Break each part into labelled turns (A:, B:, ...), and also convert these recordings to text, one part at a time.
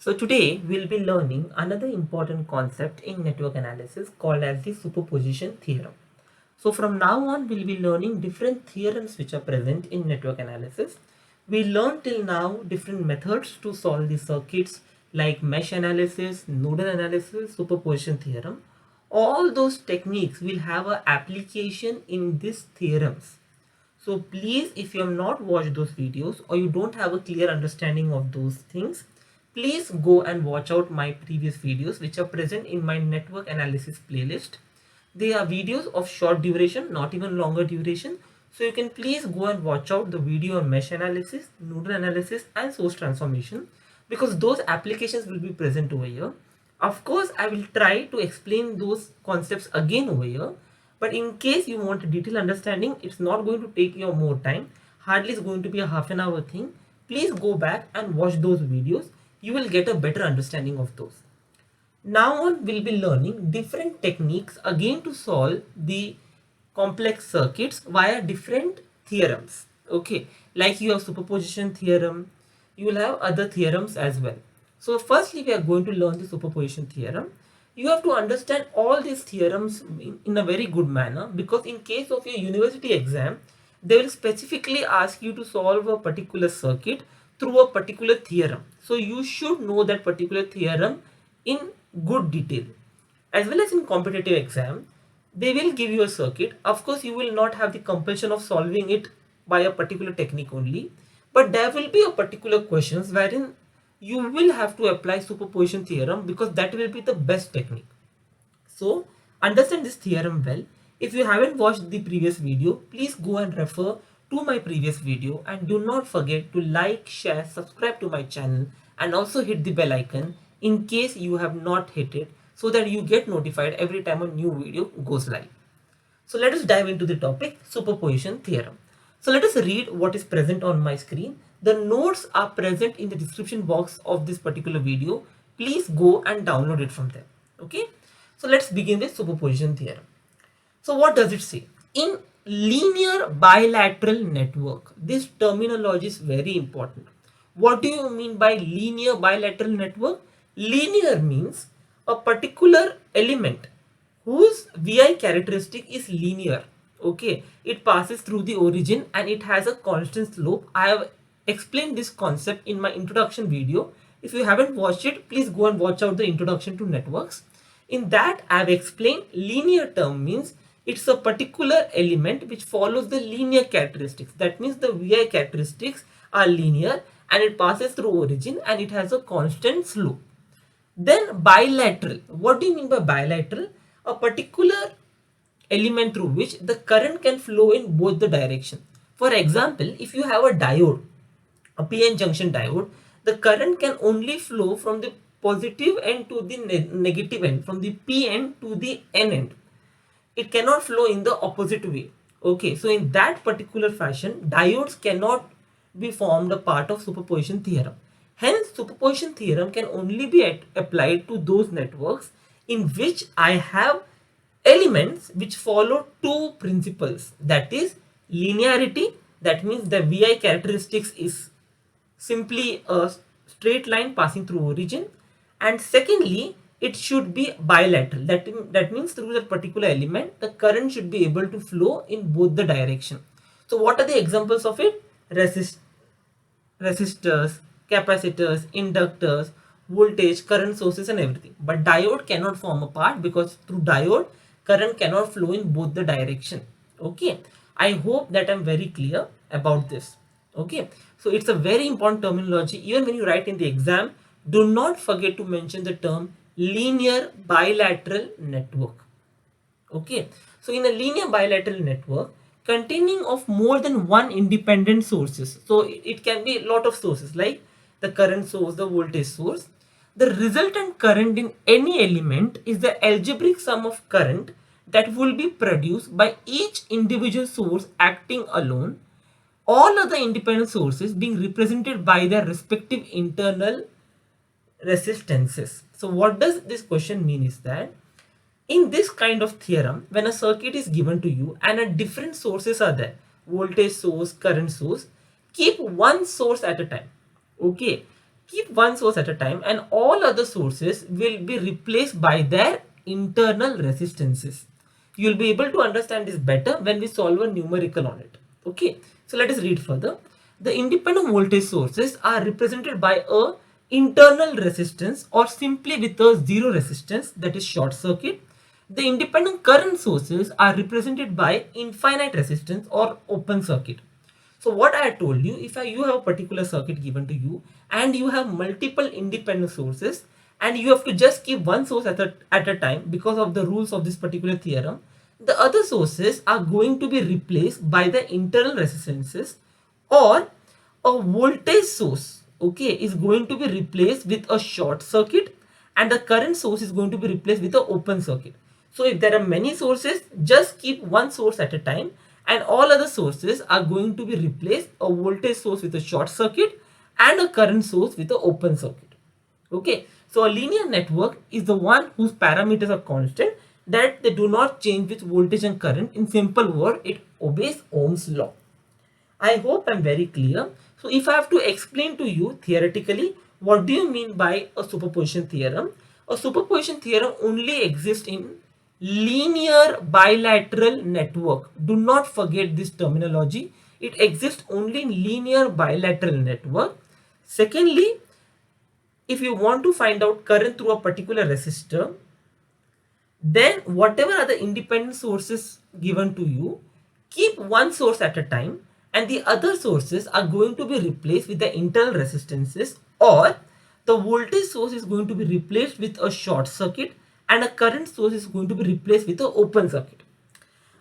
A: So today we'll be learning another important concept in network analysis called as the superposition theorem. So from now on we'll be learning different theorems which are present in network analysis. We learned till now different methods to solve the circuits like mesh analysis, nodal analysis, superposition theorem. All those techniques will have an application in these theorems. So please, if you have not watched those videos or you don't have a clear understanding of those things, please go and watch out my previous videos which are present in my network analysis playlist. They are videos of short duration, not even longer duration. So you can please go and watch out the video on mesh analysis, nodal analysis and source transformation because those applications will be present over here. Of course, I will try to explain those concepts again over here, but in case you want a detailed understanding, it's not going to take you more time. Hardly is going to be a half an hour thing. Please go back and watch those videos. You will get a better understanding of those. Now on, we'll be learning different techniques again to solve the complex circuits via different theorems. Okay, like you have superposition theorem, you will have other theorems as well. So firstly, we are going to learn the superposition theorem. You have to understand all these theorems in a very good manner because in case of your university exam, they will specifically ask you to solve a particular circuit through a particular theorem. So you should know that particular theorem in good detail. As well as in competitive exam, they will give you a circuit. Of course, you will not have the compulsion of solving it by a particular technique only, but there will be a particular questions wherein you will have to apply superposition theorem because that will be the best technique. So understand this theorem well. If you haven't watched the previous video, please go and refer to my previous video and do not forget to like, share, subscribe to my channel and also hit the bell icon in case you have not hit it so that you get notified every time a new video goes live. So let us dive into the topic superposition theorem. So let us read what is present on my screen. The notes are present in the description box of this particular video. Please go and download it from there. Okay. So let's begin with superposition theorem. So what does it say? In linear bilateral network, this terminology is very important. What do you mean by linear bilateral network? Linear means a particular element whose VI characteristic is linear. Okay, it passes through the origin and it has a constant slope. I have explained this concept in my introduction video. If you haven't watched it, please go and watch out the introduction to networks. In that, I have explained linear term means it's a particular element which follows the linear characteristics. That means the VI characteristics are linear and it passes through origin and it has a constant slope. Then bilateral. What do you mean by bilateral? A particular element through which the current can flow in both the direction. For example, if you have a diode, a PN junction diode, the current can only flow from the positive end to the negative end, from the P end to the N end. It cannot flow in the opposite way. Okay, so in that particular fashion, diodes cannot be formed a part of superposition theorem. Hence, superposition theorem can only be applied to those networks in which I have elements which follow two principles, that is linearity, that means the VI characteristics is simply a straight line passing through origin, and secondly it should be bilateral, that means through that particular element the current should be able to flow in both the direction. So what are the examples of it? Resistors, capacitors, inductors, voltage, current sources and everything. But diode cannot form a part because through diode current cannot flow in both the direction. Okay, I hope that I'm very clear about this. Okay, so it's a very important terminology. Even when you write in the exam, do not forget to mention the term linear bilateral network. Okay, so in a linear bilateral network containing of more than one independent sources, so it can be a lot of sources like the current source, the voltage source, the resultant current in any element is the algebraic sum of current that will be produced by each individual source acting alone, all other independent sources being represented by their respective internal resistances. So what does this question mean is that in this kind of theorem, when a circuit is given to you and a different sources are there, voltage source, current source, keep one source at a time. Okay, keep one source at a time and all other sources will be replaced by their internal resistances. You'll be able to understand this better when we solve a numerical on it. Okay, so let us read further. The independent voltage sources are represented by a internal resistance or simply with a zero resistance, that is short circuit. The independent current sources are represented by infinite resistance or open circuit. So what I told you, if you have a particular circuit given to you and you have multiple independent sources and you have to just keep one source at a time because of the rules of this particular theorem, the other sources are going to be replaced by the internal resistances, or a voltage source, okay, is going to be replaced with a short circuit and the current source is going to be replaced with an open circuit. So if there are many sources, just keep one source at a time and all other sources are going to be replaced, a voltage source with a short circuit and a current source with an open circuit. Okay, so a linear network is the one whose parameters are constant, that they do not change with voltage and current. In simple word, it obeys Ohm's law. I hope I'm very clear. So if I have to explain to you theoretically, what do you mean by a superposition theorem? A superposition theorem only exists in linear bilateral network. Do not forget this terminology. It exists only in linear bilateral network. Secondly, if you want to find out current through a particular resistor, then whatever are the independent sources given to you, keep one source at a time and the other sources are going to be replaced with the internal resistances, or the voltage source is going to be replaced with a short circuit and a current source is going to be replaced with an open circuit.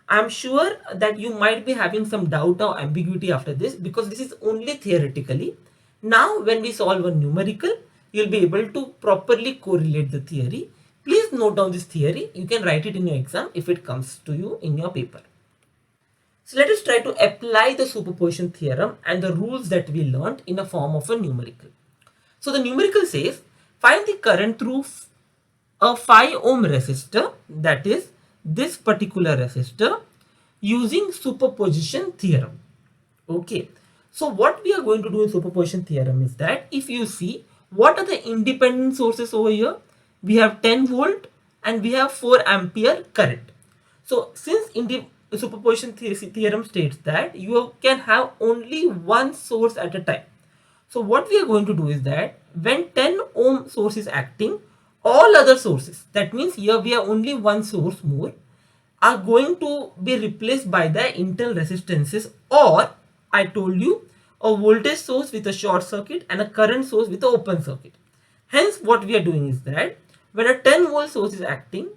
A: I'm sure that you might be having some doubt or ambiguity after this because this is only theoretically. Now when we solve a numerical, you'll be able to properly correlate the theory. Please note down this theory. You can write it in your exam if it comes to you in your paper. So let us try to apply the superposition theorem and the rules that we learned in a form of a numerical. So the numerical says, find the current through a 5 ohm resistor, that is this particular resistor, using superposition theorem. Okay, so what we are going to do in superposition theorem is that if you see, what are the independent sources over here? We have 10 volt and we have 4 ampere current. So since the superposition theorem states that you can have only one source at a time. So what we are going to do is that when 10 ohm source is acting, all other sources, that means here we have only one source more, are going to be replaced by the internal resistances, or I told you, a voltage source with a short circuit and a current source with an open circuit. Hence what we are doing is that when a 10 volt source is acting,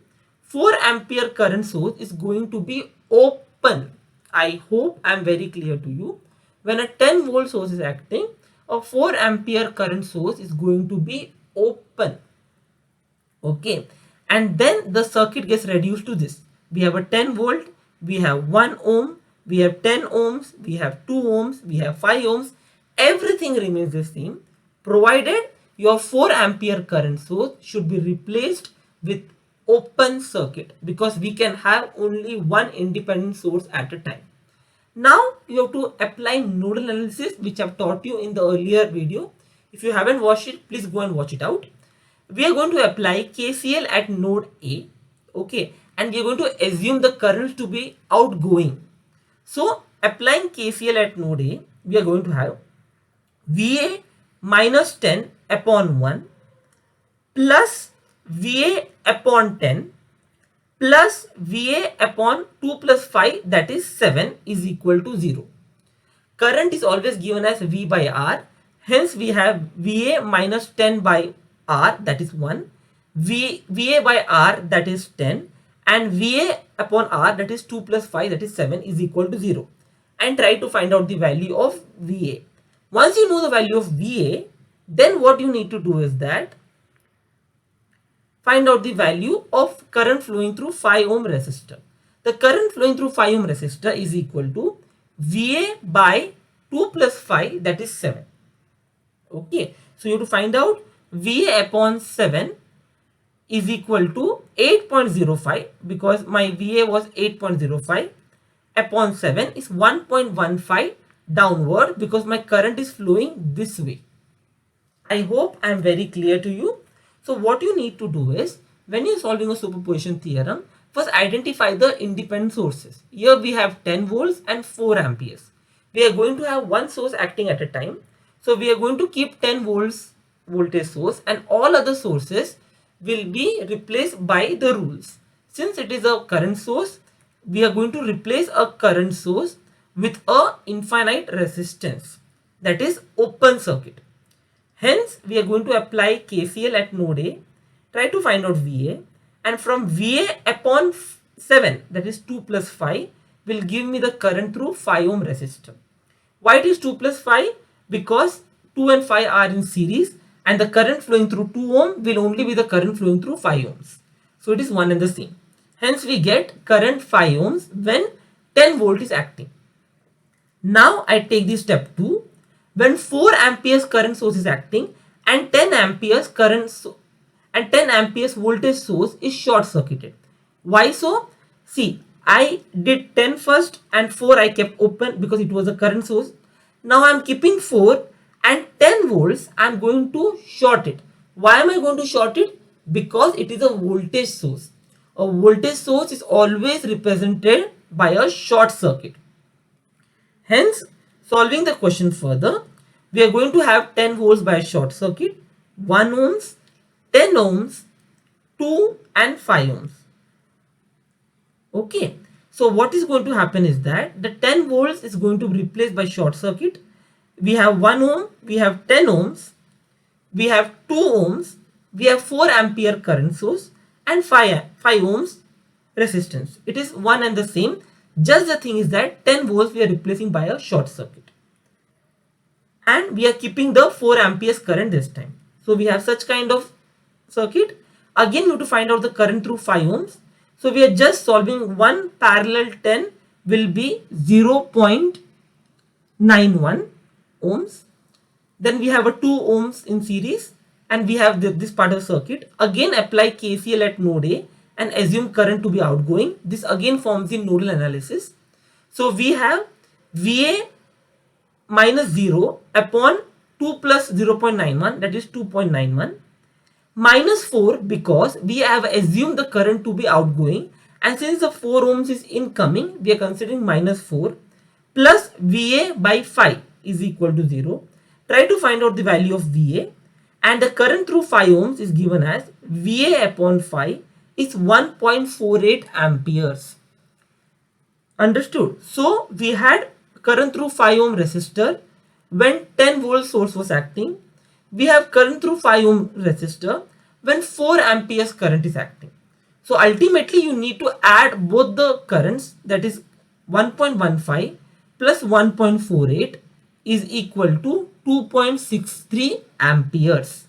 A: 4 ampere current source is going to be open. I hope I am very clear to you. When a 10 volt source is acting, a 4 ampere current source is going to be open. Okay, and then the circuit gets reduced to this. We have a 10 volt, we have 1 ohm, we have 10 ohms, we have 2 ohms, we have 5 ohms. Everything remains the same, provided your 4 ampere current source should be replaced with open circuit, because we can have only one independent source at a time. Now you have to apply nodal analysis, which I've taught you in the earlier video. If you haven't watched it, please go and watch it out. We are going to apply KCL at node A, okay, and we are going to assume the current to be outgoing. So applying KCL at node A, we are going to have VA minus 10 upon 1 plus VA upon 10 plus VA upon 2 plus 5, that is 7, is equal to 0. Current is always given as V by R. Hence we have VA minus 10 by R, that is 1, VA by R, that is 10, and VA upon R, that is 2 plus 5, that is 7, is equal to 0. And try to find out the value of VA. Once you know the value of VA, then what you need to do is that find out the value of current flowing through 5 ohm resistor. The current flowing through 5 ohm resistor is equal to VA by 2 plus 5, that is 7. Okay, so you have to find out VA upon 7 is equal to 8.05, because my VA was 8.05 upon 7 is 1.15 downward, because my current is flowing this way. I hope I am very clear to you. So what you need to do is, when you're solving a superposition theorem, first identify the independent sources. Here we have 10 volts and 4 amperes. We are going to have one source acting at a time. So we are going to keep 10 volts voltage source, and all other sources will be replaced by the rules. Since it is a current source, we are going to replace a current source with a infinite resistance, that is open circuit. Hence, we are going to apply KCL at node A, try to find out VA, and from VA upon 7, that is 2 plus 5, will give me the current through 5 ohm resistor. Why it is 2 plus 5? Because 2 and 5 are in series, and the current flowing through 2 ohm will only be the current flowing through 5 ohms. So it is one and the same. Hence, we get current 5 ohms when 10 volt is acting. Now I take the step 2. When 4 amperes current source is acting and 10 amperes and 10 amperes voltage source is short circuited. Why so? See, I did 10 first and 4 I kept open because it was a current source. Now I am keeping 4 and 10 volts I am going to short it. Why am I going to short it? Because it is a voltage source. A voltage source is always represented by a short circuit. Hence, solving the question further, we are going to have 10 volts by a short circuit, 1 ohms, 10 ohms, 2 and 5 ohms. Okay. So what is going to happen is that the 10 volts is going to be replaced by short circuit. We have 1 ohm, we have 10 ohms, we have 2 ohms, we have 4 ampere current source and 5 ohms resistance. It is one and the same. Just the thing is that 10 volts we are replacing by a short circuit. And we are keeping the 4 amperes current this time. So we have such kind of circuit. Again, we have to find out the current through 5 ohms. So we are just solving one parallel 10 will be 0.91 ohms. Then we have a 2 ohms in series, and we have this part of the circuit. Again, apply KCL at node A and assume current to be outgoing. This again forms the nodal analysis. So we have VA minus 0 upon 2 plus 0.91, that is 2.91, minus 4 because we have assumed the current to be outgoing, and since the 4 ohms is incoming, we are considering minus 4, plus VA by 5 is equal to 0. Try to find out the value of VA, and the current through 5 ohms is given as VA upon 5 is 1.48 amperes. Understood? So we had current through 5 ohm resistor when 10 volt source was acting. We have current through 5 ohm resistor when 4 amperes current is acting. So ultimately you need to add both the currents, that is 1.15 plus 1.48 is equal to 2.63 amperes.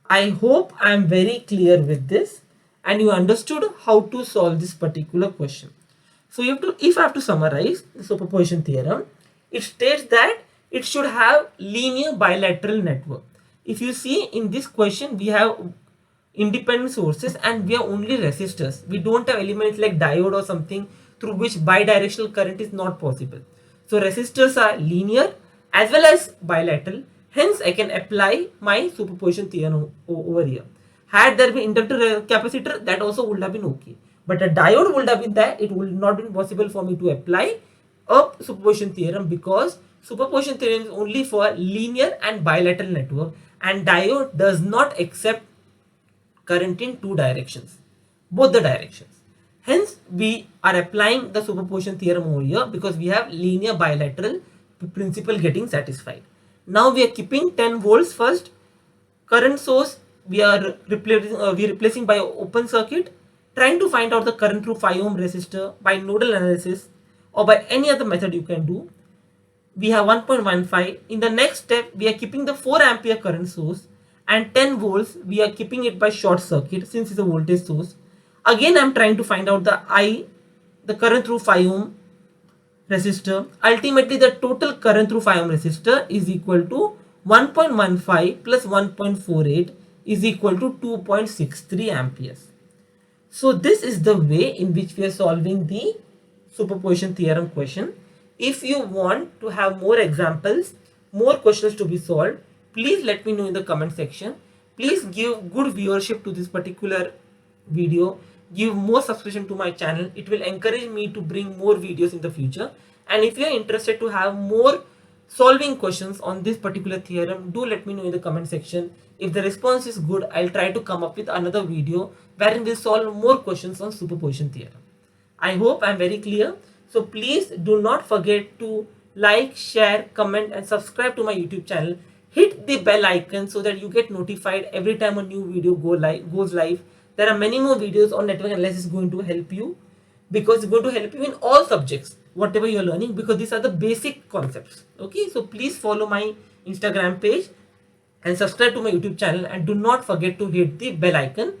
A: I hope I am very clear with this and you understood how to solve this particular question. So you have to, if I have to summarize the superposition theorem, it states that it should have linear bilateral network. If you see in this question, we have independent sources and we have only resistors. We don't have elements like diode or something through which bidirectional current is not possible. So resistors are linear as well as bilateral. Hence, I can apply my superposition theorem over here. Had there been inductor capacitor, that also would have been okay. But a diode would have been there. It would not have been possible for me to apply a superposition theorem because superposition theorem is only for linear and bilateral network, and diode does not accept current in two directions, both the directions. Hence, we are applying the superposition theorem over here because we have linear bilateral principle getting satisfied. Now we are keeping 10 volts first. Current source we are replacing by open circuit. Trying to find out the current through 5 ohm resistor by nodal analysis or by any other method you can do. We have 1.15. In the next step, we are keeping the 4 ampere current source and 10 volts. We are keeping it by short circuit since it's a voltage source. Again, I am trying to find out the current through 5 ohm resistor. Ultimately, the total current through 5 ohm resistor is equal to 1.15 plus 1.48 is equal to 2.63 amperes. So this is the way in which we are solving the superposition theorem question. If you want to have more examples, more questions to be solved, please let me know in the comment section. Please give good viewership to this particular video, give more subscription to my channel. It will encourage me to bring more videos in the future. And if you are interested to have more solving questions on this particular theorem, do let me know in the comment section. If the response is good, I'll try to come up with another video wherein we'll solve more questions on superposition theorem. I hope I'm very clear. So please do not forget to like, share, comment and subscribe to my YouTube channel. Hit the bell icon so that you get notified every time a new video goes live. There are many more videos on network analysis going to help you, because it's going to help you in all subjects, whatever you're learning, because these are the basic concepts. Okay, so please follow my Instagram page and subscribe to my YouTube channel, and do not forget to hit the bell icon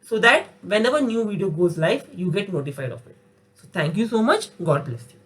A: so that whenever new video goes live, you get notified of it. So thank you so much. God bless you.